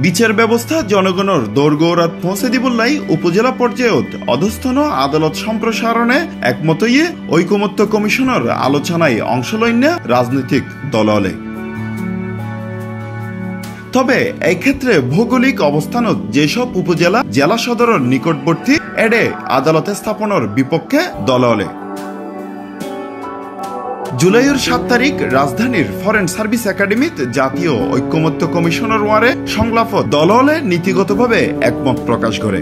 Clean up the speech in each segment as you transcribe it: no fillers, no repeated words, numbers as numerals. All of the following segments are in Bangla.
বিচার ব্যবস্থা জনগণের দোরগৌরাত পৌঁছে দিবলাই উপজেলা পর্যায়ত অধস্থন আদালত সম্প্রসারণে একমত হয়ে ঐকমত্য কমিশনের আলোচনায় অংশ লইন্য রাজনৈতিক দললে। তবে এই ক্ষেত্রে ভৌগোলিক অবস্থানত যেসব উপজেলা জেলা সদরের নিকটবর্তী এডে আদালতে স্থাপনের বিপক্ষে দললে। জুলাইয়ের 7 তারিখ রাজধানীর ফরেন সার্ভিস একাডেমিত জাতীয় ঐকমত্য কমিশনের ওয়ারে সংলাপ দললে নীতিগতভাবে একমত প্রকাশ করে।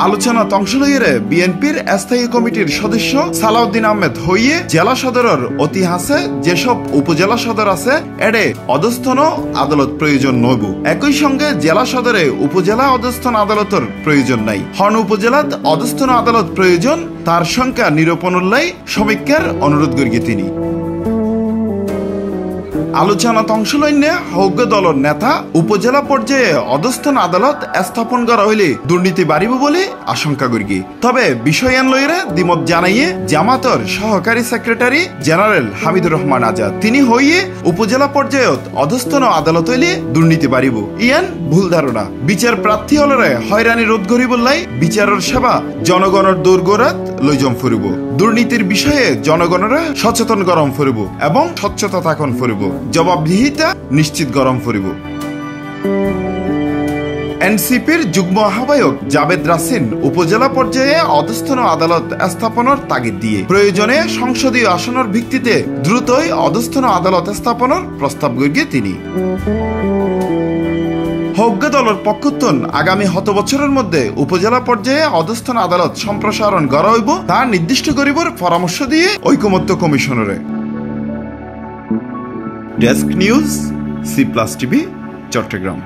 আলোচনা অংশ লইয়ে বিএনপির স্থায়ী কমিটির সদস্য সালাউদ্দিন আহমেদ হইয়ে জেলা সদরের ইতিহাসে যেসব উপজেলা সদর আছে এডে অধস্থন আদালত প্রয়োজন নইব। একই সঙ্গে জেলা সদরে উপজেলা অধস্থন আদালতের প্রয়োজন নাই। হন উপজেলাত অধস্থন আদালত প্রয়োজন তার সংখ্যা নিরূপণের সমীক্ষার অনুরোধ করিয়ে তিনি। আলোচনাত অংশ লইনে হৌগ দলের নেতা উপজেলা পর্যায়ে অধস্থন আদালত স্থাপন করা হইলে দুর্নীতি বাড়িব বলে আশঙ্কা করি। তবে বিষয় লইরে দ্বিমত জানাইয়ে জামাতর সহকারী সেক্রেটারি জেনারেল হামিদুর রহমান আজাদ তিনি হইয়ে উপজেলা পর্যায়ত অধস্থন আদালত হইলে দুর্নীতি বাড়িব ইয়ান ভুল ধারণা। বিচার প্রার্থী হলরে হয়রানি রোধ করি বললাই বিচারের সেবা জনগণের দোরগোড়াত লইজম ফুরিব। দুর্নীতির বিষয়ে জনগণরা সচেতন গরম ফুরিব এবং স্বচ্ছতা থাকুন ফুরিব। জবাবদিহিতা নিশ্চিত গরম ফুরিব। এনসিপির যুগ্ম আহ্বায়ক জাবেদ রাসিন উপজেলা পর্যায়ে অধস্থন আদালত স্থাপনের তাগিদ দিয়ে প্রয়োজনে সংসদীয় আসনের ভিত্তিতে দ্রুতই অধস্থন আদালত স্থাপনের প্রস্তাব গড়িয়ে তিনি। হৌগ দলের পক্ষত্বন আগামী 7 বছরের মধ্যে উপজেলা পর্যায়ে অধস্থন আদালত সম্প্রসারণ করা হইব তা নির্দিষ্ট করিবার পরামর্শ দিয়ে ঐকমত্য কমিশনারে। Desk news, C+ TV, Chittagong.